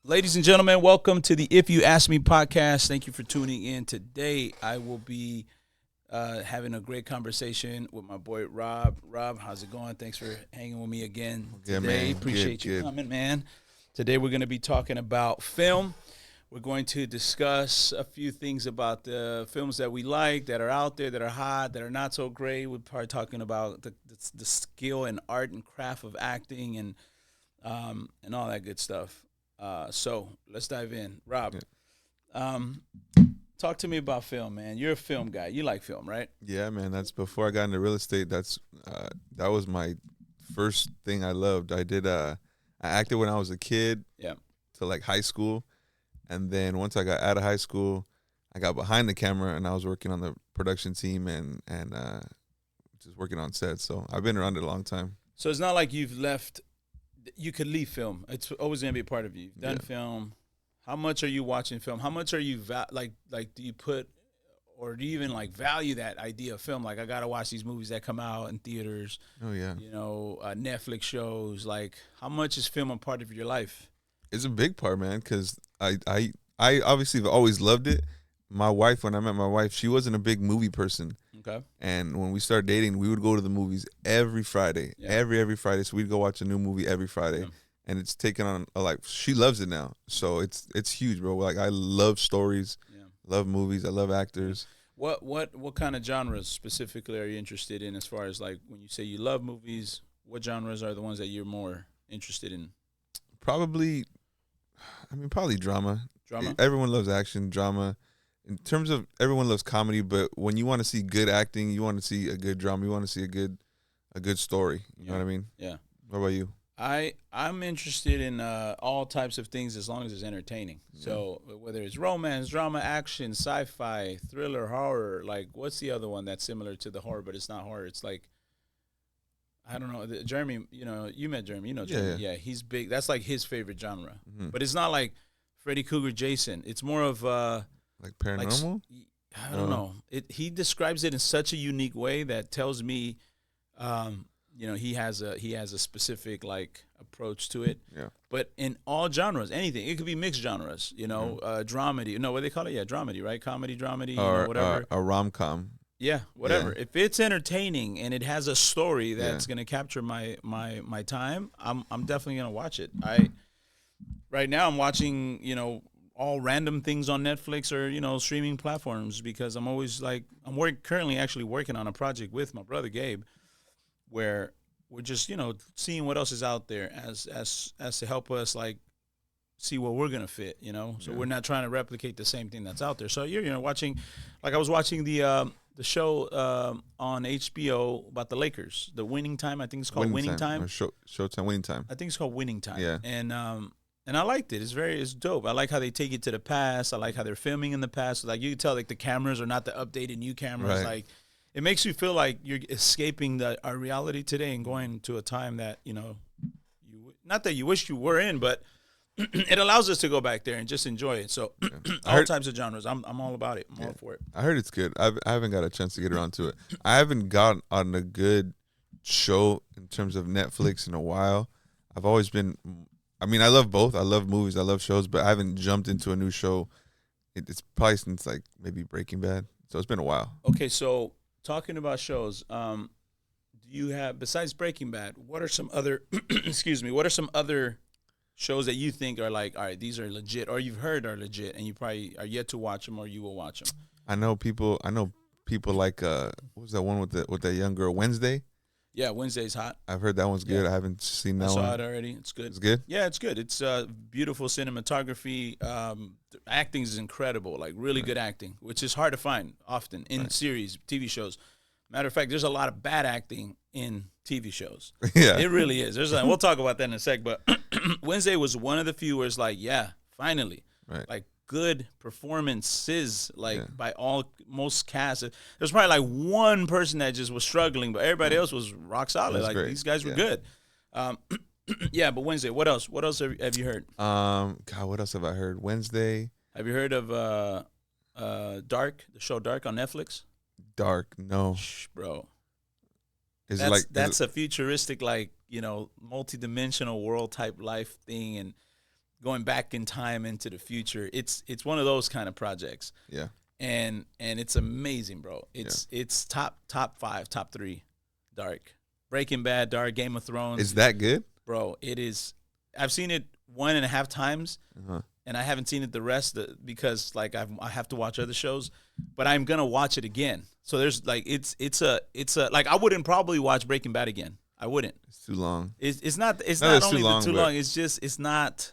Ladies and gentlemen, welcome to the If You Ask Me podcast. Thank you for tuning in. Today, I will be having a great conversation with my boy Rob. Rob, how's it going? Thanks for hanging with me again Yeah, today. man. Appreciate you Good. coming, man. Today, we're going to be talking about film. We're going to discuss a few things about the films that we like, that are out there, that are hot, that are not so great. We're probably talking about the skill and art and craft of acting and all that good stuff. So let's dive in. Rob, um, talk to me about film, man. You're a film guy. You like film, right? Yeah, man. That's before I got into real estate. That was my first thing I loved. I acted when I was a kid Yeah. to like high school, and then once I got out of high school, I got behind the camera and I was working on the production team and just working on sets. So I've been around it a long time. So it's not like you've left. You could leave film. It's always gonna be a part of you. You've done Yeah. film. How much are you watching film? How much are you like? Do you put or do you even like value that idea of film? Like I gotta watch these movies that come out in theaters. Oh yeah, Netflix shows. Like how much is film a part of your life? it's a big part, man. Because I obviously have always loved it. My wife, when I met my wife, she wasn't a big movie person. Okay. And when we started dating, we would go to the movies every Friday, Yeah. every Friday. So we'd go watch a new movie every Friday, Yeah. and it's taken on a like. She loves it now, so it's huge, bro. Like I love stories, Yeah. love movies, I love actors. What kind of genres specifically are you interested in as far as like when you say you love movies, what genres are the ones that you're more interested in? Probably, probably drama. Drama? Everyone loves action, drama. In terms of everyone loves comedy, but when you want to see good acting, you want to see a good drama, you want to see a good story. You know what I mean? Yeah. What about you? I'm interested in all types of things as long as it's entertaining. So whether it's romance, drama, action, sci-fi, thriller, horror, like what's the other one that's similar to the horror but it's not horror? It's like I don't know. Jeremy, you met Jeremy. You know Jeremy. Yeah. Yeah, he's big. That's like his favorite genre. Mhm. But it's not like Freddy Krueger, Jason. It's more of Like like paranormal? I don't know. He describes it in such a unique way that tells me, he has a specific like approach to it. Yeah. But in all genres, anything it could be mixed genres. Dramedy. No, what they call it? Yeah, dramedy, right? Comedy, dramedy, Or whatever. a rom com. Yeah, whatever. Yeah. If it's entertaining and it has a story that's gonna capture my time, I'm definitely gonna watch it. Right now I'm watching all random things on Netflix or streaming platforms because I'm always like currently actually working on a project with my brother Gabe, where we're just seeing what else is out there as to help us like see what we're gonna fit. So we're not trying to replicate the same thing that's out there. So you're watching, like I was watching the show on HBO about the Lakers, the Winning Time. I think it's called Winning Time. Or Showtime Winning Time. I think it's called Winning Time. Yeah. And I liked it. It's dope. I like how they take it to the past. I like how they're filming in the past. Like you can tell, like the cameras are not the updated new cameras. Right. Like it makes you feel like you're escaping our reality today and going to a time that not that you wish you were in, but it allows us to go back there and just enjoy it. So all types of genres. I'm all about it. I'm all for it. I heard it's good. I haven't got a chance to get around to it. I haven't got on a good show in terms of Netflix in a while. I've always been. I love both. I love movies. I love shows, but I haven't jumped into a new show. It's probably since like maybe Breaking Bad. So it's been a while. Okay, so talking about shows, do you have besides Breaking Bad? What are some other? Excuse me. What are some other shows that you think are like, all right, these are legit, or you've heard are legit, and you probably are yet to watch them, or you will watch them? I know people like what was that one with that young girl Wednesday? Yeah, Wednesday's hot. I've heard that one's good. Yeah. I haven't seen that I saw one. it already. It's good. It's good. Yeah, it's good. It's beautiful cinematography. Acting is incredible, like really good acting, which is hard to find often in series, TV shows. Matter of fact, there's a lot of bad acting in TV shows. Yeah. It really is. We'll talk about that in a sec, but Wednesday was one of the few where it's like, yeah, finally. Right. Like good performances, like Yeah. by most casts. There's probably like one person that just was struggling, but everybody else was rock solid. That's Like great. these guys were Yeah. good. Yeah, but Wednesday. What else? What else have you heard? God, what else have I heard? Wednesday, Have you heard of Dark? The show Dark on Netflix. Dark. No, Shh, bro. is That's it like that's a futuristic, like multi-dimensional world type life thing, and going back in time into the future. It's one of those kind of projects. Yeah. And it's amazing, bro. It's top 5, top 3. Dark. Breaking Bad, Dark, Game of Thrones. Is that good? Bro, it is. I've seen it 1.5 times, Uh-huh. and I haven't seen it the rest because like I have to watch other shows, but I'm gonna watch it again. So there's like it's a like I wouldn't probably watch Breaking Bad again. I wouldn't. It's too long. It's not No, not it's only too long, too but- long. It's just it's not.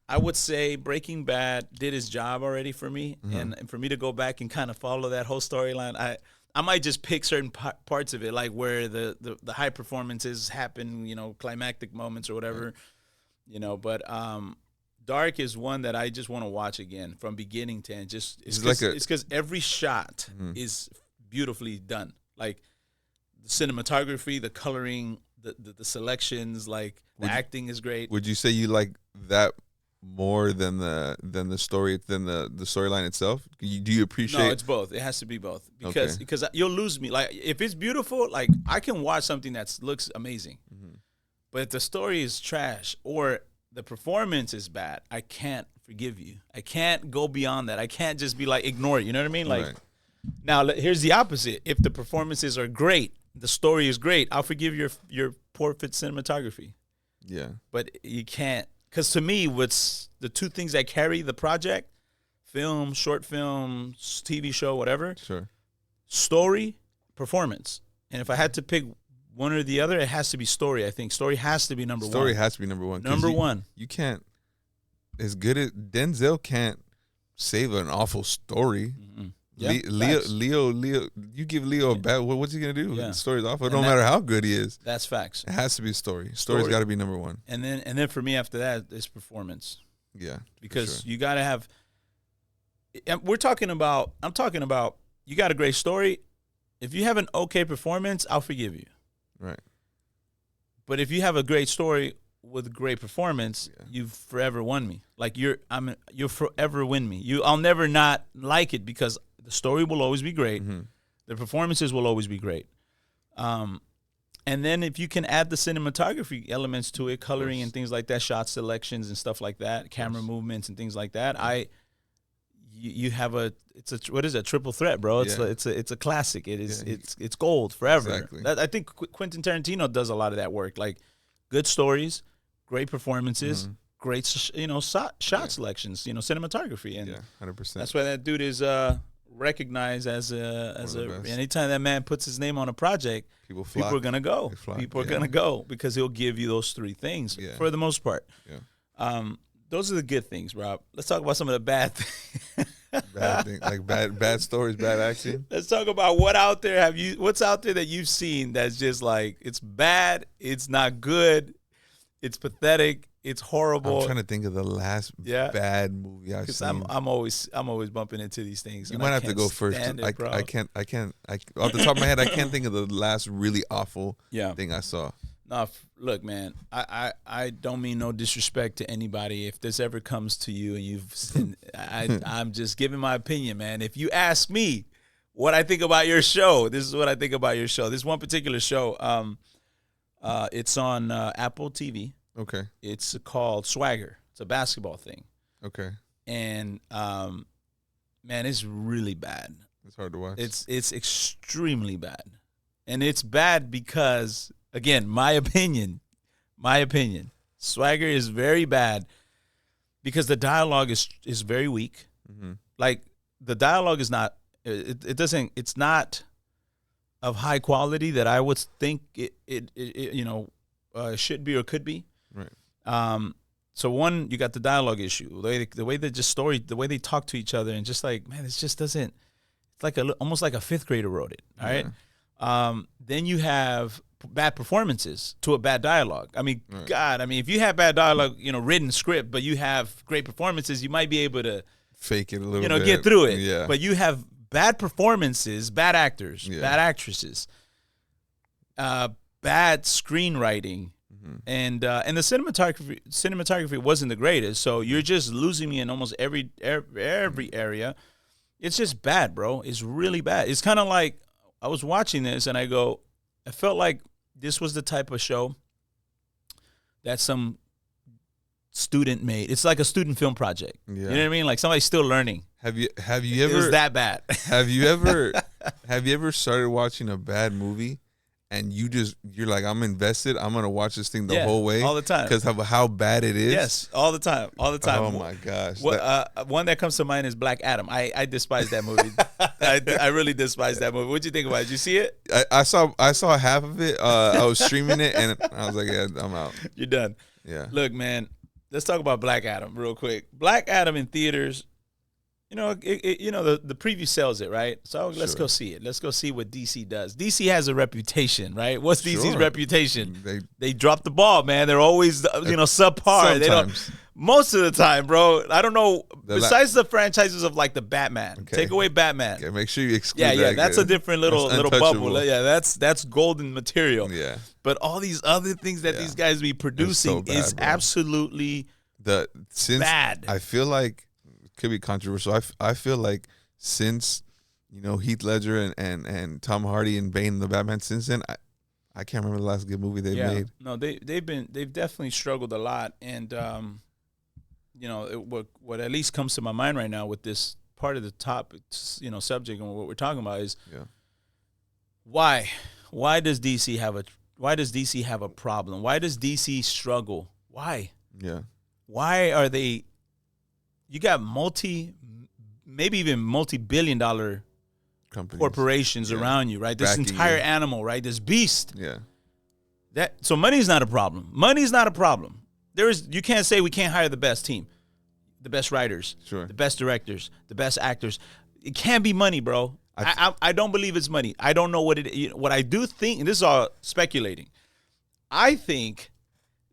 I would say Breaking Bad did his job already for me, and for me to go back and kind of follow that whole storyline, I might just pick certain parts of it, like where the high performances happen, you know, climactic moments or whatever, you know. But Dark is one that I just want to watch again from beginning to end. Just it's because every shot is beautifully done, like the cinematography, the coloring, the selections, like the acting is great. Would you say you like that more than the storyline itself? Do you appreciate? No, it's both. It has to be both because you'll lose me. Like if it's beautiful, like I can watch something that looks amazing, but if the story is trash or the performance is bad, I can't forgive you. I can't go beyond that. I can't just be like ignore it. You know what I mean? Like now, here's the opposite. If the performances are great, the story is great, I'll forgive your poor fit cinematography. Yeah, but you can't. Because to me, what's the two things that carry the project, film, short film, TV show, whatever, sure, story, performance. And if I had to pick one or the other, it has to be story, I think. Story has to be number one. Story has to be number one. Number one. You can't, as good as Denzel can't save an awful story. Mm-hmm. Yeah, Leo, you give Leo a bad, what's he going to do? Yeah. The story's awful. It don't matter how good he is. That's facts. It has to be a story. Story's got to be number one. And then for me after that is performance. Yeah. Because you got to have, I'm talking about, you got a great story. If you have an okay performance, I'll forgive you. Right. But if you have a great story with great performance, you've forever won me. Like you'll forever win me. I'll never not like it because the story will always be great. The performances will always be great. And then if you can add the cinematography elements to it, coloring and things like that, shot selections and stuff like that, camera movements and things like that, you have what is it, triple threat, bro? It's a classic. It is it's gold forever. Exactly. I think Quentin Tarantino does a lot of that work. Like good stories, great performances, great shot selections, cinematography, and 100%. that's why that dude is recognized as anytime that man puts his name on a project, people are gonna go. People are gonna go because he'll give you those three things for the most part. Yeah. Those are the good things, Rob. Let's talk about some of the bad things. Bad things, like bad stories, bad action. Let's talk about what's out there that you've seen that's just like it's bad, it's not good, it's pathetic, it's horrible. I'm trying to think of the last bad movie I've seen. I'm always bumping into these things. You might have to go first. I can't. Off the top of my head, I can't think of the last really awful thing I saw. No, look, man. I don't mean no disrespect to anybody. If this ever comes to you and I'm just giving my opinion, man. If you ask me what I think about your show, this is what I think about your show. This one particular show, it's on Apple TV. Okay. It's called Swagger. It's a basketball thing. Okay. And man, it's really bad. It's hard to watch. It's extremely bad, and it's bad because, again, my opinion, Swagger is very bad because the dialogue is very weak. Like the dialogue is not. It's not of high quality that I would think it should be or could be. Right. So one, you got the dialogue issue, the way they talk to each other, and just like, man, it just doesn't. It's like almost like a fifth grader wrote it. All right. Then you have bad performances to a bad dialogue. I mean, God, if you have bad dialogue, written script, but you have great performances, you might be able to fake it a little bit, get through it. Yeah. But you have bad performances, bad actors, bad actresses, bad screenwriting. And the cinematography wasn't the greatest, so you're just losing me in almost every area. It's just bad, bro. It's really bad. It's kind of like I was watching this and I felt like this was the type of show that some student made. It's like a student film project. Yeah. You know what I mean? Like somebody's still learning. Have you It ever was that bad. have you ever started watching a bad movie and you're like, I'm invested, I'm gonna watch this thing the Yeah, whole way all the time. because of how bad it is? Yes, all the time. Oh my gosh. One that comes to mind is Black Adam. I despise that movie. I really despise that movie. What'd you think about it? Did you see it? I saw half of it. I was streaming it and I was like, yeah, I'm out. You're done. Yeah. Look, man, let's talk about Black Adam real quick. Black Adam in theaters, you know, the preview sells it, right? So let's go see it. Let's go see what DC does. DC has a reputation, right? What's DC's reputation? They drop the ball, man. They're always, subpar. Sometimes. They don't. Most of the time, bro. I don't know. Besides the franchises of like the Batman, Okay. take away Batman. Okay, make sure you exclude Yeah, that. that's a different little bubble. untouchable. Yeah, that's golden material. Yeah. But all these other things that these guys be producing bad, is bro. absolutely bad. I feel like it could be controversial. I feel like since Heath Ledger and Tom Hardy and Bane the Batman, since then I can't remember the last good movie they made. No, they've definitely struggled a lot, and what at least comes to my mind right now with this part of the topic, subject and what we're talking about is why does DC have a problem? Why does DC struggle? Why? Yeah. Why are they? You got maybe even multi-billion-dollar Companies. corporations around you, right? This Backing entire you. animal, right? This beast. Yeah. So money's not a problem. Money's not a problem. You can't say we can't hire the best team, the best writers, Sure. the best directors, the best actors. It can't be money, bro. I don't believe it's money. I don't know what it is. What I do think, and this is all speculating, I think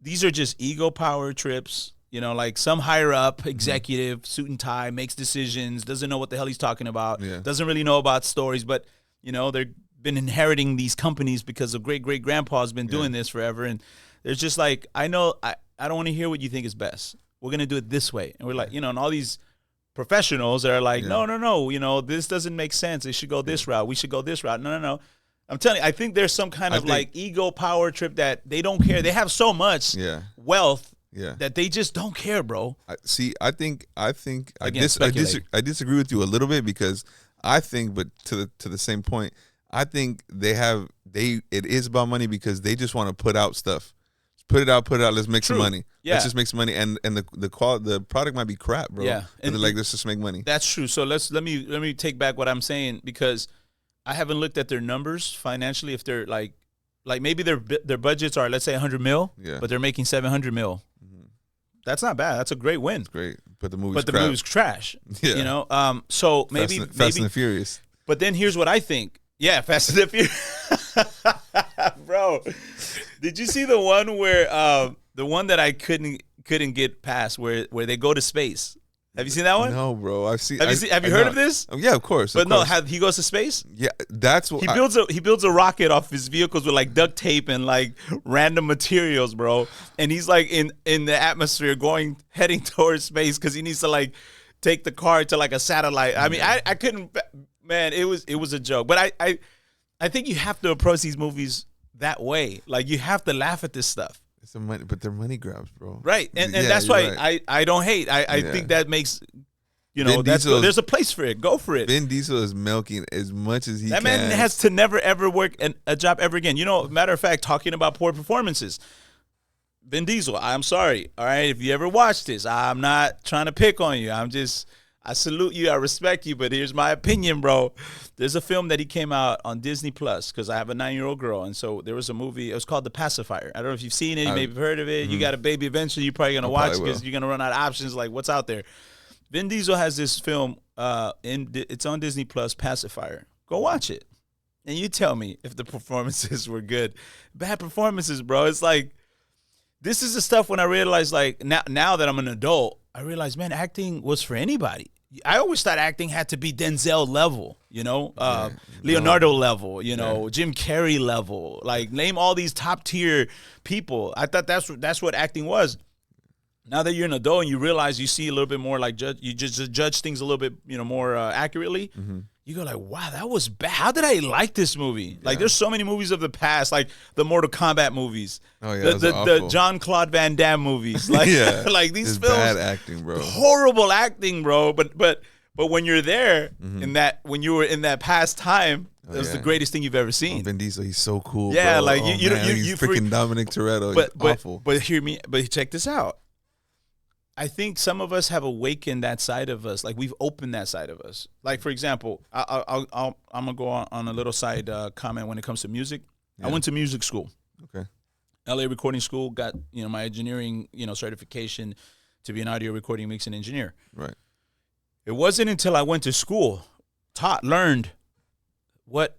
these are just ego power trips. Like some higher up executive, suit and tie, makes decisions, doesn't know what the hell he's talking about, doesn't really know about stories, but they've been inheriting these companies because of great grandpa's been doing this forever, and there's just like, I don't want to hear what you think is best. We're gonna do it this way, and we're like, and all these professionals are like, no, this doesn't make sense. It should go this route. We should go this route. No. I'm telling you, I think there's some kind of like ego power trip that they don't care. They have so much wealth. Yeah. That they just don't care, bro. I Again, I disagree with you a little bit because I think, but to the same point, I think it is about money because they just want to put out stuff. Put it out. Let's make some money. Yeah. Let's just make some money, and the product might be crap, bro. Yeah, and they're like, let's just make money. That's true. So let me take back what I'm saying because I haven't looked at their numbers financially. If they're like maybe their budgets are, let's say, 100 mil, but they're making 700 mil. That's not bad. That's a great win. It's great, but the movie's trash. Yeah. So maybe Fast and the Furious. But then here's what I think. Yeah, Fast and the Furious. Bro, did you see the one where the one that I couldn't get past where they go to space? Have you seen that one? No, bro. Have you heard of this? Yeah, of course. But he goes to space? Yeah, that's what he builds a rocket off his vehicles with like duct tape and like random materials, bro. And he's like in the atmosphere heading towards space because he needs to like take the car to like a satellite. I mean, I couldn't, man. It was a joke. But I think you have to approach these movies that way. Like you have to laugh at this stuff. It's money, but they're money grabs, bro. Right, and that's why right. I don't hate. I think that makes, there's a place for it. Go for it. Vin Diesel is milking as much as he can. That man has to never ever work a job ever again. Matter of fact, talking about poor performances, Vin Diesel. I'm sorry. All right, if you ever watch this, I'm not trying to pick on you. I salute you. I respect you. But here's my opinion, bro. There's a film that he came out on Disney Plus because I have a 9-year-old girl. And so there was a movie. It was called The Pacifier. I don't know if you've seen it. You maybe heard of it. You got a baby eventually. You're probably going to watch because you're going to run out of options. Like, what's out there? Vin Diesel has this film. It's on Disney Plus, Pacifier. Go watch it. And you tell me if the performances were good. Bad performances, bro. It's like, this is the stuff when I realized, like, now that I'm an adult, I realized, man, acting was for anybody. I always thought acting had to be Denzel level, Leonardo level, Jim Carrey level. Like, name all these top tier people. I thought that's what acting was. Now that you're an adult and you realize you see a little bit more like you just judge things a little bit, more accurately. You go like, wow, that was bad. How did I like this movie? Like, there's so many movies of the past, like the Mortal Kombat movies, Oh yeah, the Jean-Claude Van Damme movies, like like these films, bad acting, bro. horrible acting, bro. But when you're there when you were in that past time, it was the greatest thing you've ever seen. Vin Diesel, he's so cool. Yeah, bro. like he's you freaking Dominic Toretto. But He's awful. But check this out. I think some of us have awakened that side of us. Like, we've opened that side of us. Like, for example, I'm gonna go on a little side comment when it comes to music. Yeah. I went to music school. Okay. LA Recording School, got my engineering certification to be an audio recording mixing engineer. Right. It wasn't until I went to school, learned what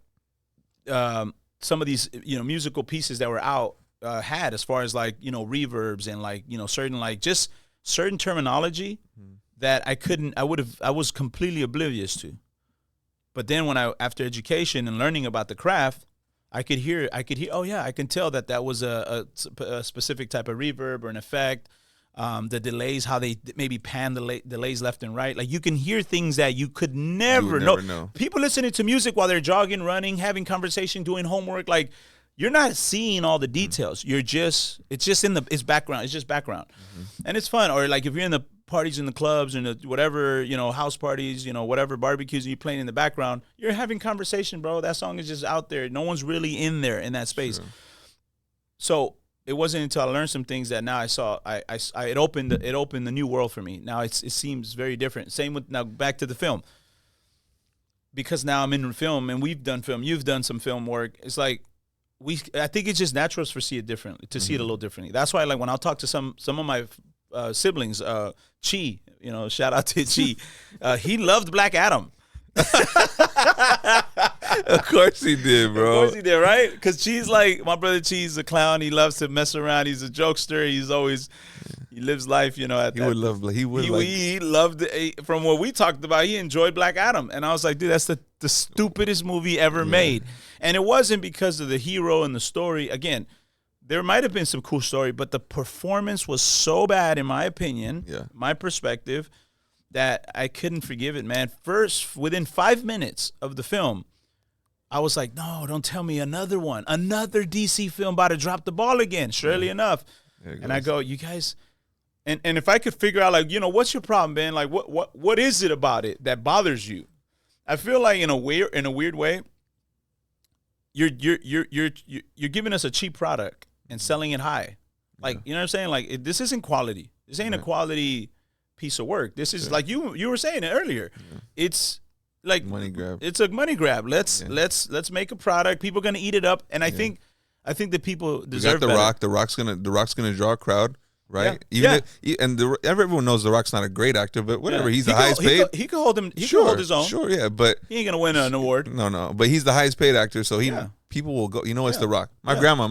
some of these musical pieces that were out had, as far as like reverbs and like certain like just certain terminology that I was completely oblivious to. But then after education and learning about the craft, I could hear, oh yeah, I can tell that was a specific type of reverb or an effect. The delays, how they maybe pan the delays left and right. Like, you can hear things that you could never know. People listening to music while they're jogging, running, having conversation, doing homework, like, you're not seeing all the details. It's just background. It's just background. And it's fun. Or like if you're in the parties in the clubs and whatever, house parties, whatever barbecues, and you're playing in the background, you're having conversation, bro. That song is just out there. No one's really in there in that space. Sure. So it wasn't until I learned some things that now I saw, it opened the new world for me. Now it seems very different. Same with, now back to the film. Because now I'm in film and we've done film, you've done some film work. It's like, I think it's just natural to see it differently, see it a little differently. That's why, like, when I'll talk to some of my siblings, Chi, shout out to Chi, he loved Black Adam. Of course he did, bro. Of course he did, right? Because Chi's like, my brother Chi's a clown. He loves to mess around. He's a jokester. He lives life, he loved it. From what we talked about, he enjoyed Black Adam. And I was like, dude, that's the stupidest movie ever made. And it wasn't because of the hero and the story. Again, there might have been some cool story, but the performance was so bad, in my opinion, my perspective, that I couldn't forgive it, man. First, within 5 minutes of the film, I was like, no, don't tell me another one. Another DC film about to drop the ball again, surely enough. And I go, you guys... And if I could figure out, like, what's your problem, man? Like, what is it about it that bothers you? I feel like in a weird way, you're giving us a cheap product and selling it high. Like, you know what I'm saying? Like, this isn't quality. This ain't a quality piece of work. This is like you were saying it earlier. It's like money grab. It's a money grab. Let's make a product. People are gonna eat it up, and I think the people deserve the better. Rock. The Rock's gonna draw a crrowd. Right, everyone knows The Rock's not a great actor, but whatever. He's the highest paid. He could hold him. He could hold his own. Sure, yeah, but he ain't gonna win an award. No, but he's the highest paid actor, so people will go. It's The Rock. My grandma,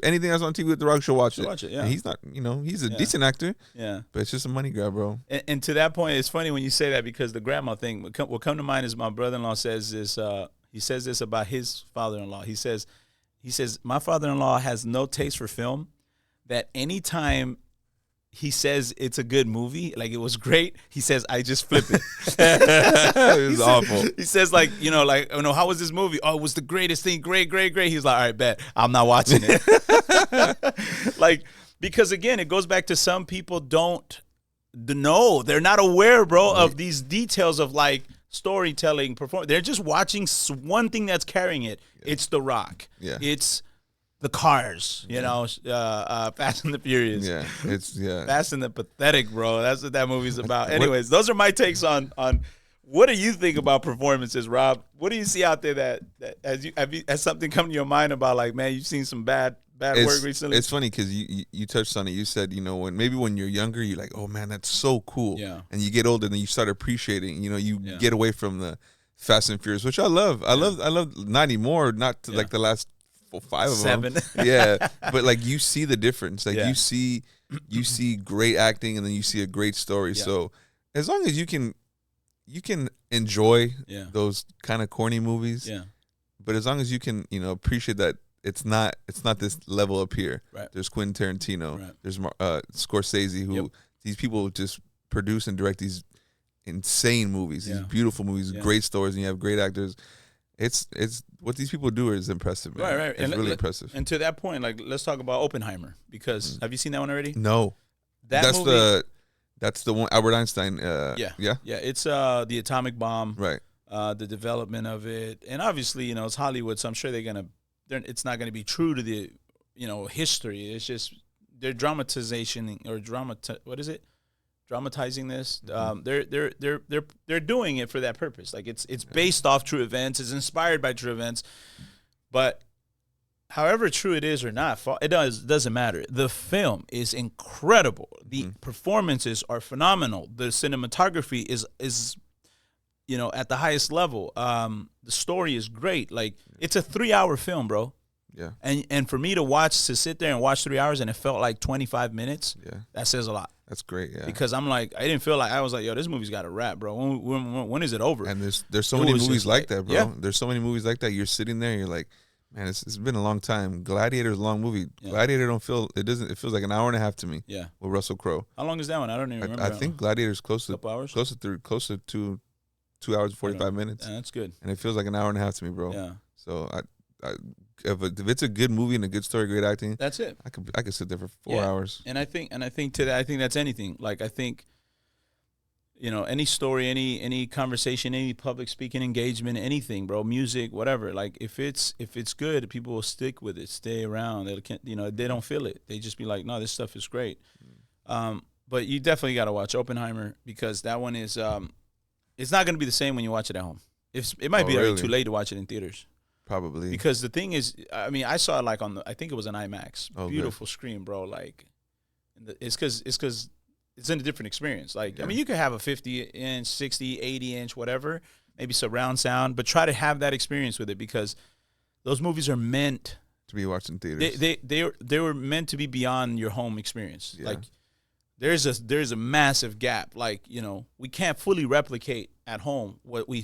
anything that's on TV with The Rock, she'll watch it. Yeah, and he's not. He's a decent actor. Yeah, but it's just a money grab, bro. And to that point, it's funny when you say that, because the grandma thing. What come to mind is my brother-in-law says this. He says this about his father-in-law. He says my father-in-law has no taste for film. That anytime he says it's a good movie, like it was great, he says, I just flip it. It was awful. He says, like, how was this movie? Oh, it was the greatest thing. Great. He's like, all right, bet. I'm not watching it. Like, because again, it goes back to some people don't know. They're not aware, bro, of these details of like storytelling, performance. They're just watching one thing that's carrying it. It's The Rock. Yeah. It's the Cars, Fast and the Furious. Yeah, Fast and the Pathetic, bro. That's what that movie's about. Anyways, those are my takes on what do you think about performances, Rob? What do you see out there that has something come to your mind about, like, man, you've seen some bad work recently? It's funny because you touched on it. You said, when you're younger, you're like, oh man, that's so cool. Yeah. And you get older, and then you start appreciating. You get away from the Fast and Furious, which I love. I love not anymore. Not to like the last 5 of 7. them. Yeah, but like you see the difference. Like you see great acting, and then you see a great story. Yeah. So as long as you can enjoy those kind of corny movies. Yeah. But as long as you can, appreciate that it's not this level up here. Right. There's Quentin Tarantino. Right. There's Scorsese, who these people just produce and direct these insane movies, these beautiful movies, great stories, and you have great actors. It's what these people do is impressive, man. Right. It's really impressitive. And to that point, like, let's talk about Oppenheimer, because have you seen that one already? No, that's movie, that's the one, Albert Einstein. Yeah. It's the atomic bomb, right? The development of it, and obviously, it's Hollywood, so I'm sure it's not gonna be true to the, history. It's just they're dramatization or what is it? Dramatizing this. They're doing it for that purpose. Like it's based off true events. It's inspired by true events. But however true it is or not, doesn't matter. The film is incredible. The performances are phenomenal. The cinematography is at the highest level. The story is great. Like it's a 3-hour film, bro. Yeah. And for me to sit there and watch 3 hours and it felt like 25 minutes, that says a lot. That's great, yeah. Because I'm like, I didn't feel like, I was like, yo, this movie's got a wrap, bro. When is it over? And there's so many movies like that, bro. Yeah. There's so many movies like that. You're sitting there, you're like, man, it's been a long time. Gladiator's a long movie. Yeah. Gladiator it feels like an hour and a half to me. Yeah. With Russell Crowe. How long is that one? I don't even remember. I think Gladiator's close to 2 hours and 45 minutes. Yeah, that's good. And it feels like an hour and a half to me, bro. Yeah. So if it's a good movie and a good story, great acting, that's it. I could sit there for 4 hours. And I think to that, I think that's anything. Like I think, any story, any conversation, any public speaking engagement, anything, bro, music, whatever. Like if it's good, people will stick with it, stay around. They don't feel it. They just be like, no, this stuff is great. But you definitely got to watch Oppenheimer, because that one is, it's not going to be the same when you watch it at home. It might be really? too late to watch it in theaters. Probably. Because the thing is, I mean, I saw it like I think it was an IMAX. Oh, beautiful screen, bro. Like, it's because it's in a different experience. Like, I mean, you could have a 50-inch, 60, 80-inch, whatever, maybe surround sound, but try to have that experience with it, because those movies are meant to be watched in theaters. They were meant to be beyond your home experience. Yeah. Like, there's a massive gap. Like, we can't fully replicate at home what we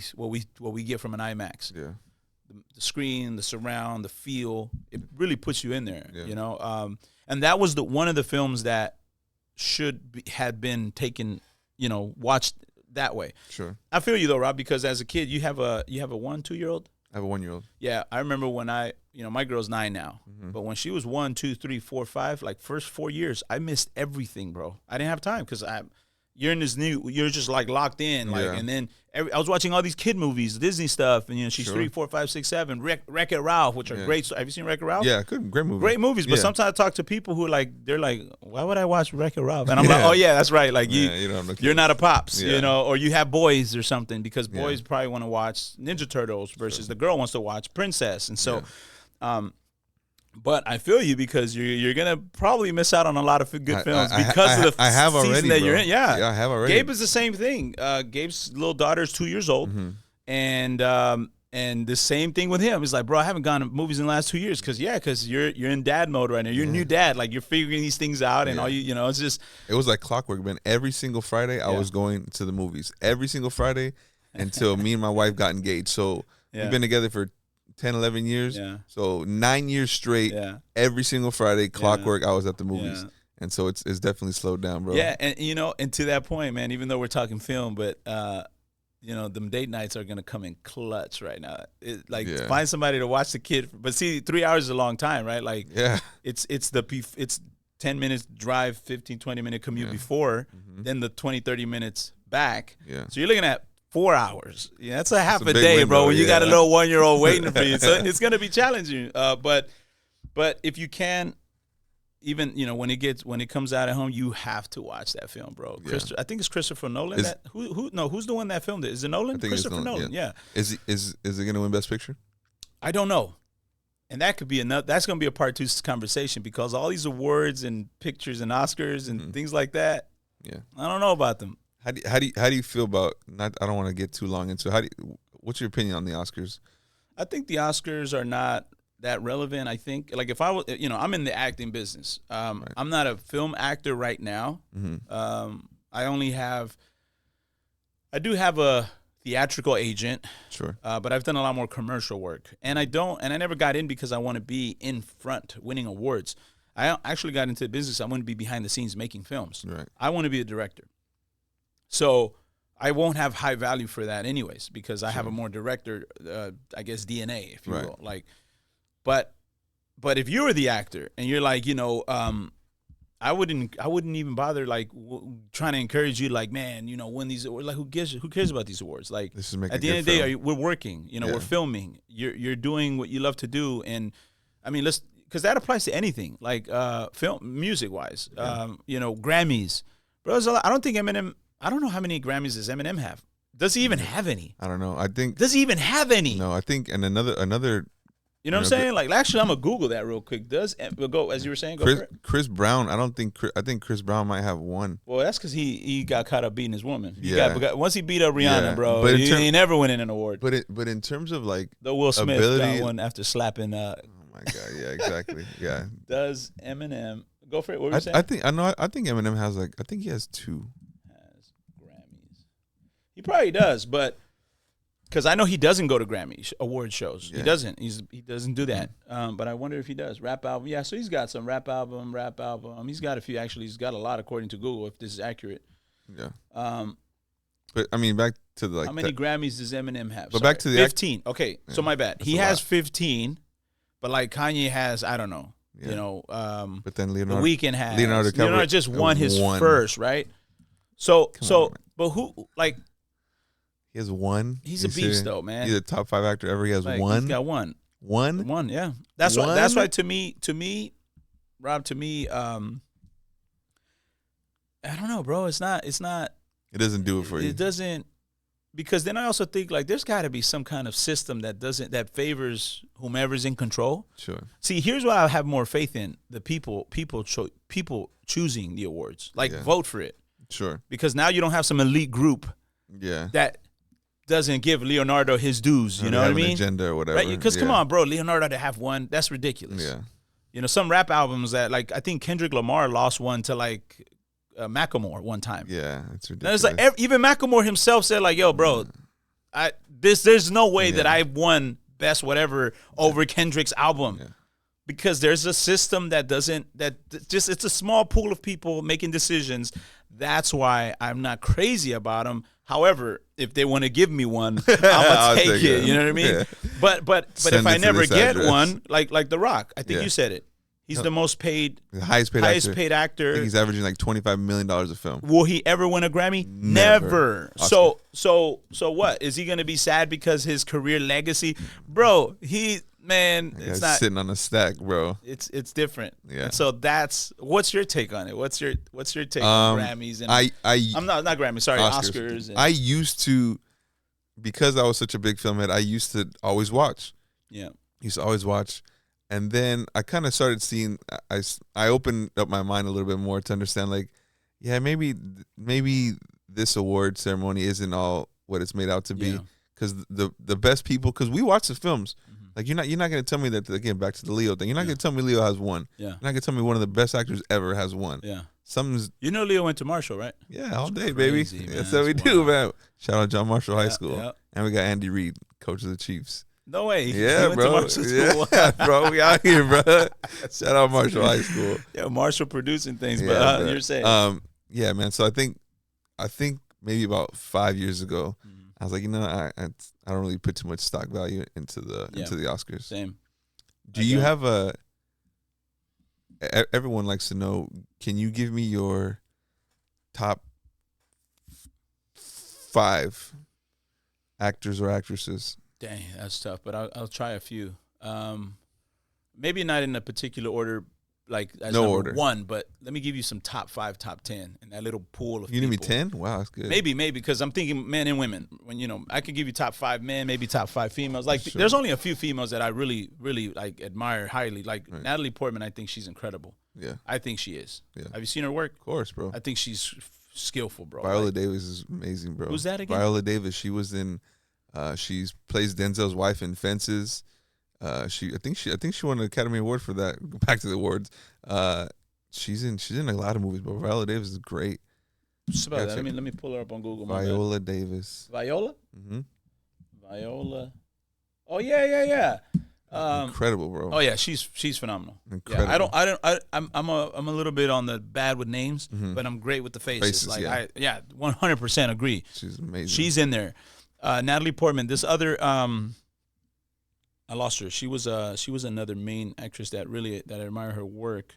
get from an IMAX. Yeah. The screen, the surround, the feel, it really puts you in there, and that was one of the films that had been taken, watched that way. Sure. I feel you though, Rob, because as a kid, you have a 1-2-year-old. I have a 1-year-old. Yeah, I remember when my girl's 9 now, but when she was 1, 2, 3, 4, 5, like first 4 years, I missed everything, bro. I didn't have time because you're just like locked in, like, and then I was watching all these kid movies, Disney stuff, and she's 3, 4, 5, 6, 7, Wreck-It Ralph, which are great. Have you seen Wreck-It Ralph? Yeah, good, great movie. Great movies, but sometimes I talk to people who they're like, why would I watch Wreck-It Ralph? And I'm like, oh yeah, that's right. Like you're not a pops, or you have boys or something, because boys probably want to watch Ninja Turtles versus the girl wants to watch Princess, and so, but I feel you, because you're gonna probably miss out on a lot of good films because of the season that you're in. Yeah, I have already. Gabe is the same thing. Gabe's little daughter is 2 years old, and the same thing with him. He's like, bro, I haven't gone to movies in the last 2 years because you're in dad mode right now. You're a new dad, like you're figuring these things out, and all it's just. It was like clockwork, man. Every single Friday, I was going to the movies. Every single Friday until me and my wife got engaged. So we've been together for 10, 11 years. Yeah. So 9 years straight, every single Friday, clockwork, I was at the movies. Yeah. And so it's definitely slowed down, bro. Yeah, and and to that point, man, even though we're talking film, but them date nights are gonna come in clutch right now. Find somebody to watch the kid. But see, 3 hours is a long time, right? Like, it's 10 minutes drive, 15, 20-minute commute before, then the 20, 30 minutes back. Yeah. So you're looking at 4 hours. Yeah, that's a half a day, window, bro. When you got a little 1-year-old waiting for you, so it's gonna be challenging. But if you can, even when it comes out at home, you have to watch that film, bro. Yeah. I think it's Christopher Nolan. Who's the one that filmed it? Is it Nolan? I think Christopher it's Nolan. Yeah. Is it gonna win Best Picture? I don't know. And that could be that's going to be a part 2 conversation, because all these awards and pictures and Oscars and things like that. Yeah. I don't know about them. How do you feel about? I don't want to get too long into. What's your opinion on the Oscars? I think the Oscars are not that relevant. I think, like, if I was, I'm in the acting business. Right. I'm not a film actor right now. I do have a theatrical agent. Sure. But I've done a lot more commercial work, and I never got in because I want to be in front winning awards. I actually got into the business. I want to be behind the scenes making films. Right. I want to be a director. So I won't have high value for that anyways, because I have a more director, I guess, DNA, if you will. Like, but if you were the actor and you're like, I wouldn't even bother like trying to encourage you, like, man, win these awards. Like, who cares about these awards? Like, at the end of the day, we're working. We're filming. You're doing what you love to do, and I mean, because that applies to anything, like film, music wise. Grammys, bro. I don't think Eminem. I don't know how many Grammys does Eminem have. Does he even have any? I don't know. I think. Does he even have any? No, I think, and another. You know what I'm saying? Like, actually, I'm gonna Google that real quick. We'll go as you were saying. Go for it. Chris Brown. I think Chris Brown might have one. Well, that's because he got caught up beating his woman. Once he beat up Rihanna, bro, but he ain't never winning an award. But in terms of like the Will Smith got one after slapping. Oh my God! Yeah, exactly. Yeah. Does Eminem go for it? What were you saying? I think Eminem has I think he has 2. Has Grammys? He probably does, but. Because I know he doesn't go to Grammy award shows. Yeah. He doesn't. He doesn't do that. But I wonder if he does. Rap album. Yeah, so he's got some rap album. He's got a few, actually. He's got a lot, according to Google, if this is accurate. Yeah. But, I mean, back to the, how many Grammys does Eminem have? But back to the 15. Okay, so my bad. He has 15, but like Kanye has, I don't know. Yeah. But then Leonardo. The Weeknd has. Leonardo just won his first, right? But who, like. He has one. He's a beast, though, man. He's a top 5 actor ever. He has one. He's got one. One, yeah. That's why to me, Rob. To me, I don't know, bro. It's not. It doesn't do it for you. It doesn't, because then I also think like there's got to be some kind of system that favors whomever's in control. Sure. See, here's what I have more faith in: the people choosing the awards. Like, vote for it. Sure. Because now you don't have some elite group. Yeah. That doesn't give Leonardo his dues. You know what I mean? An agenda or whatever. Right? Because come on, bro, Leonardo to have one, that's ridiculous. Yeah. Some rap albums that, like, I think Kendrick Lamar lost one to like Macklemore one time. Yeah, it's ridiculous. And it's like even Macklemore himself said, like, yo, bro, there's no way that I won best whatever over Kendrick's album. Yeah. Because there's a system it's a small pool of people making decisions. That's why I'm not crazy about them. However, if they want to give me one, I'm gonna take it. You know what I mean? Yeah. But if I never get one, like The Rock, I think you said it. He's the most paid, highest paid actor. I think he's averaging like $25 million a film. Will he ever win a Grammy? Never. So what? Is he gonna be sad because his career legacy, bro? It's not sitting on a stack, bro. It's different. Yeah. And so what's your take on it? What's your take on Grammys and I'm not Grammys, sorry, Oscars. I used to, because I was such a big film head, I used to always watch. Yeah. Used to always watch. And then I kind of started seeing, I opened up my mind a little bit more to understand, like, yeah, maybe this award ceremony isn't all what it's made out to be. Because the best people, because we watch the films. Like, you're not going to tell me that, again, back to the Leo thing. You're not going to tell me Leo has one. Yeah. You're not going to tell me one of the best actors ever has one. Yeah. Something's. Leo went to Marshall, right? Yeah, all day, crazy, baby. That's what we do, man. Shout out John Marshall High School. Yeah. And we got Andy Reid, coach of the Chiefs. No way. Yeah, bro. Yeah, bro. We out here, bro. Shout out Marshall High School. Yeah, Marshall producing things, but you're saying. Yeah, man. So I think maybe about 5 years ago, I was like, I don't really put too much stock value into the Oscars. Same. Do you have everyone likes to know, can you give me your top 5 actors or actresses? Dang, that's tough, but I'll try a few. Maybe not in a particular order, like as no number order. 1, but let me give you some top 5, top 10 in that little pool of You people. need me 10? Wow, that's good. Maybe, because I'm thinking men and women. When I could give you top 5 men, maybe top 5 females. Like, there's only a few females that I really, really like admire highly. Like Natalie Portman, I think she's incredible. Yeah, I think she is. Yeah. Have you seen her work? Of course, bro. I think she's skillful, bro. Viola Davis is amazing, bro. Who's that again? Viola Davis. She was in. She plays Denzel's wife in Fences. I think she won an Academy Award for that. Go back to the awards. She's in a lot of movies, but Viola Davis is great. Just about that. Let me pull her up on Google. Viola Davis. Viola? Mm-hmm. Viola. Oh yeah. Incredible, bro. Oh yeah, she's phenomenal. Incredible. Yeah, I'm a little bit on the bad with names, but I'm great with the faces. Like yeah. 100% agree. She's amazing. She's in there. Natalie Portman. This other I lost her. She was another main actress that I admire her work.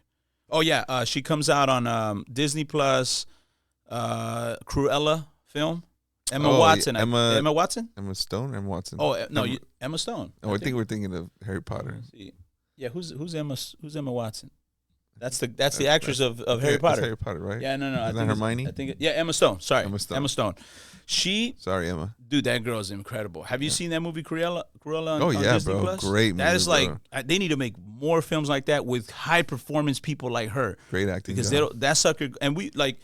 Oh yeah, she comes out on Disney Plus, Cruella film. Emma Watson. Emma Watson. Emma Stone. Emma Watson. Oh no, Emma Stone. Oh, I think we're thinking of Harry Potter. Yeah, who's Emma Watson? That's the actress of Harry Potter. That's Harry Potter, right? Yeah, no. Isn't that Hermione? I think Emma Stone. Sorry, Emma Stone. Sorry, Emma. Dude, that girl is incredible. Have you seen that movie Cruella on Disney bro. Plus? Great movie. That is like they need to make more films like that with high performance people like her. Great acting. Because that sucker, and we like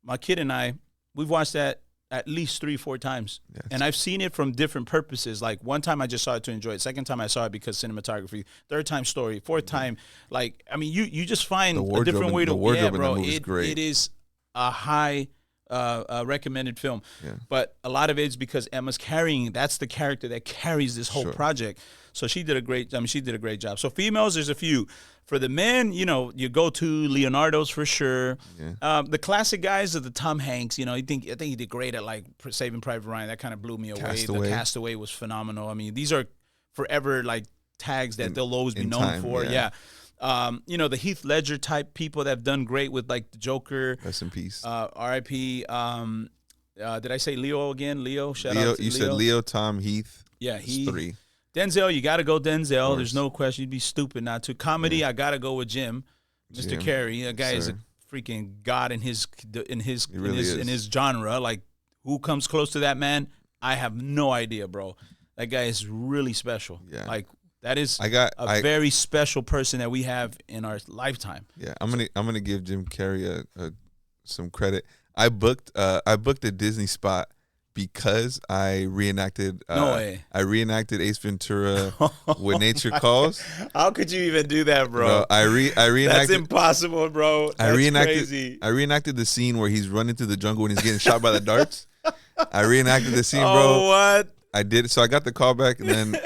my kid and I, we've watched that at least 3-4 times. Yes. And I've seen it from different purposes. Like one time I just saw it to enjoy it. Second time I saw it because cinematography. Third time story. Fourth time, like, I mean, you just find a different way to, yeah, bro. It is a high recommended film. Yeah. But a lot of it's because Emma's that's the character that carries this whole project. So she did a great job. So females, there's a few. For the men, you go to Leonardo's for sure. Yeah. The classic guys are the Tom Hanks. I think he did great at like Saving Private Ryan. That kind of blew me away. Castaway. The Castaway was phenomenal. I mean, these are forever like tags that they'll always be known for. Yeah. The Heath Ledger type people that have done great with like the Joker. Rest in peace. R.I.P. Did I say Leo again? Leo. Shout out to Leo. You said Leo, Tom, Heath. Yeah, Heath. 3. Denzel, you got to go Denzel. There's no question. You'd be stupid not to. Comedy, I got to go with Jim. Mr. Carrey. That guy is a freaking god in his genre. Like, who comes close to that man? I have no idea, bro. That guy is really special. Yeah. Like, that is a very special person that we have in our lifetime. Yeah, I'm gonna give Jim Carrey some credit. I booked a Disney spot because I reenacted I reenacted Ace Ventura When Nature Calls. How could you even do that, bro? I reenacted. That's impossible, bro. That's crazy. I reenacted the scene where he's running through the jungle and he's getting shot by the darts. I reenacted the scene, bro. Oh, what? I did. So I got the call back, and then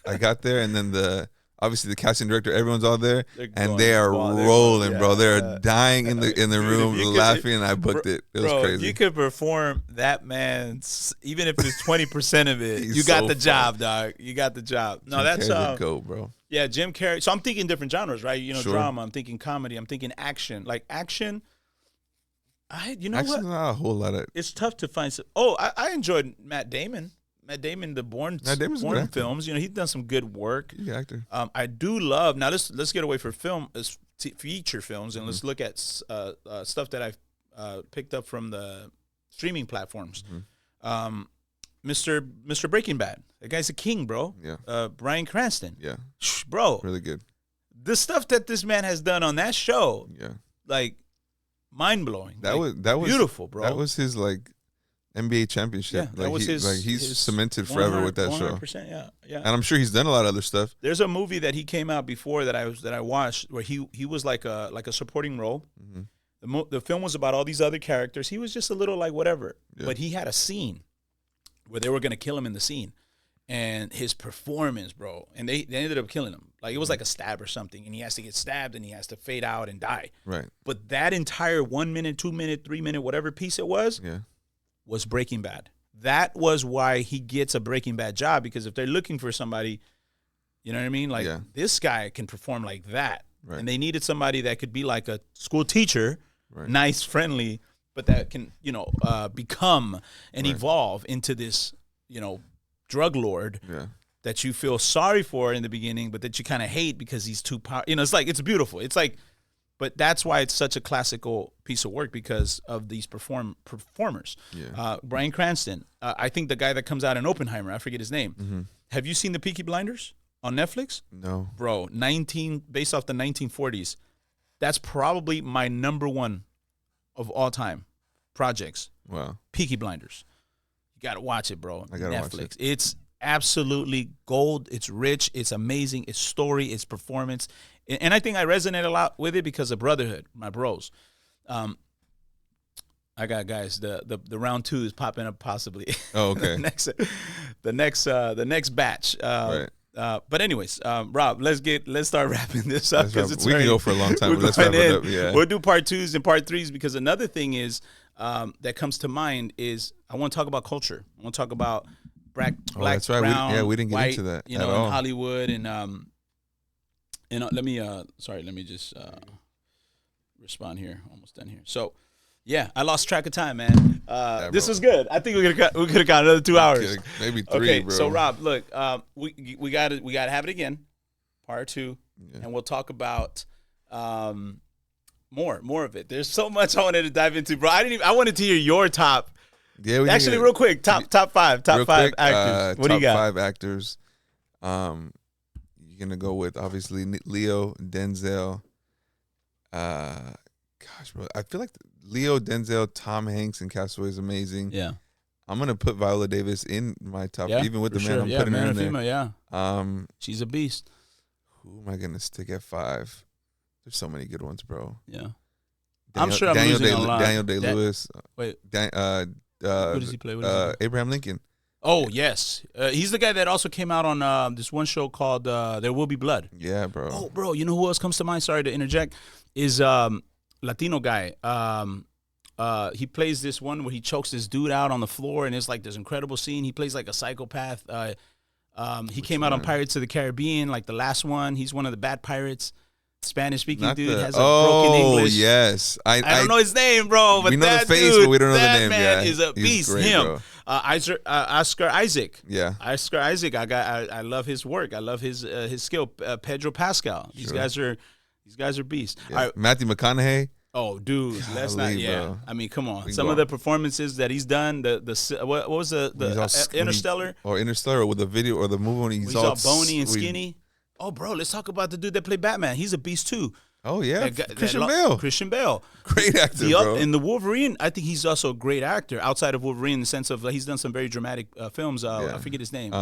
I got there, and then obviously the casting director, everyone's all there, and they are rolling, bro. They're dying in the room, laughing, and I booked it. It was crazy. You could perform that man's, even if it's 20% of it. You got the job, dog. You got the job. No, that's go, bro. Yeah, Jim Carrey. So I'm thinking different genres, right? Drama. I'm thinking comedy. I'm thinking action. Like action. Action's what? Not a whole lot of. It's tough to find. I enjoyed Matt Damon. The Bourne films. He's done some good work. He's an actor. I do love. Now let's get away from feature films and let's look at stuff that I've picked up from the streaming platforms. Mr. Breaking Bad. That guy's a king, bro. Yeah. Bryan Cranston. Yeah. Bro. Really good. The stuff that this man has done on that show. Yeah. Like mind blowing. That was beautiful, bro. That was his like NBA championship. Yeah, that was he's cemented forever with that 100%, show. Yeah. And I'm sure he's done a lot of other stuff. There's a movie that he came out before that I watched where he was like a supporting role. The film was about all these other characters. He was just a little like whatever, but he had a scene where they were gonna kill him in the scene, and his performance, bro, and they ended up killing him. Like it was like a stab or something, and he has to get stabbed and he has to fade out and die. Right. But that entire 1 minute, 2 minute, 3 minute, whatever piece it was. Yeah. Was Breaking Bad. That was why he gets a Breaking Bad job, because if they're looking for somebody, you know what I mean? Like this guy can perform like that. Right. And they needed somebody that could be like a school teacher, right. Nice, friendly, but that can, become and evolve into this, drug lord that you feel sorry for in the beginning, but that you kind of hate because he's too powerful. It's beautiful. It's like, but that's why it's such a classical piece of work, because of these performers. Yeah. Bryan Cranston. I think the guy that comes out in Oppenheimer, I forget his name. Mm-hmm. Have you seen the Peaky Blinders on Netflix? No. Bro, based off the 1940s. That's probably my number one of all time projects. Wow. Peaky Blinders. You got to watch it, bro. I got to watch it. It's absolutely gold. It's rich. It's amazing. It's story. It's performance. And I think I resonate a lot with it because of brotherhood, my bros. I got guys. The round 2 is popping up possibly. Oh, okay. the next batch. Right. But anyways, Rob, let's start wrapping this up because we can go for a long time. But let's wrap it up. Yeah, we'll do part 2s and part 3s because another thing is that comes to mind is I want to talk about culture. I want to talk about black, that's right. brown, we didn't get white, into that. You know, in Hollywood and let me just respond here. Almost done here. So. Yeah, I lost track of time, man. This was good. I think we could have got another 2 hours. Maybe 3, okay, bro. so Rob, look, we got to have it again, part 2, and we'll talk about more of it. There's so much I wanted to dive into, bro. I wanted to hear your top. Yeah, real quick, top 5 actors. What do you got? Top 5 actors. You're gonna go with obviously Leo, Denzel. Gosh, bro, I feel like Leo, Denzel, Tom Hanks, and Castaway is amazing. Yeah, I'm gonna put Viola Davis in my top, even with the man. I'm putting her in there. Female, she's a beast. Who am I gonna stick at 5? There's so many good ones, bro. Yeah, I'm sure I'm losing a lot. Daniel Day-Lewis. Wait, who does he play? Abraham Lincoln. Oh yes, he's the guy that also came out on this one show called There Will Be Blood. Yeah, bro. Oh, bro, you know who else comes to mind? Sorry to interject. Is Latino guy. He plays this one where he chokes this dude out on the floor, and it's like this incredible scene. He plays like a psychopath. He came out on Pirates of the Caribbean, like the last one. He's one of the bad pirates. Spanish-speaking dude has a broken English. Oh, yes. I don't know his name, bro, but we know that the face, dude, but we don't know the name. Man is a beast. Great, him, Oscar Isaac. Yeah, Oscar Isaac. I love his work. I love his skill. Pedro Pascal. These guys are beasts. Yeah. Right. Matthew McConaughey. Oh, dude, let's not. Yeah, bro. I mean, come on. Some of the performances that he's done. What was the Interstellar? Interstellar with the video or the movie when he's all bony and skinny. Oh, bro, let's talk about the dude that played Batman. He's a beast too. Oh yeah, Christian Bale. Christian Bale, great actor, bro. And the Wolverine, I think he's also a great actor outside of Wolverine in the sense of he's done some very dramatic films. I forget his name.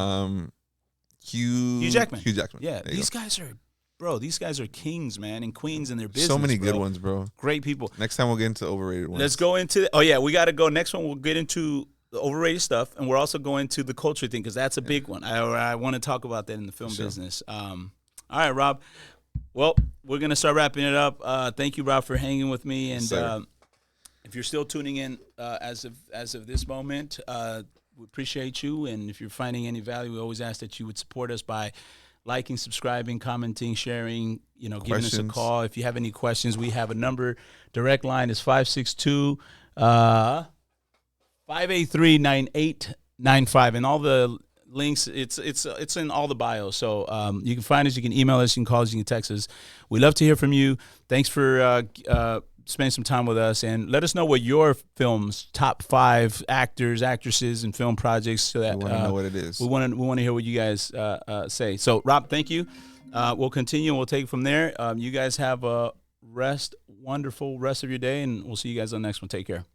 Hugh Jackman. Hugh Jackman. Yeah, these guys are kings, man, and queens in their business. So many good ones, bro. Great people. Next time we'll get into overrated ones. Let's go into. We got to go. Next one, we'll get into the overrated stuff, and we're also going to the culture thing because that's a big one. I want to talk about that in the film business. All right, Rob. Well, we're gonna start wrapping it up. Thank you, Rob, for hanging with me. And if you're still tuning in as of this moment, we appreciate you. And if you're finding any value, we always ask that you would support us by liking, subscribing, commenting, sharing. Giving us a call if you have any questions. We have a number. Direct line is 562 583-9895, and all the links, it's in all the bios. So you can find us, you can email us, you can call us, you can text us. We love to hear from you. Thanks for spending some time with us, and let us know what your film's top 5 actors, actresses, and film projects. So that we want to know what it is. We want to hear what you guys say. So Rob, thank you. We'll continue and we'll take it from there. You guys have a wonderful rest of your day, and we'll see you guys on the next one. Take care.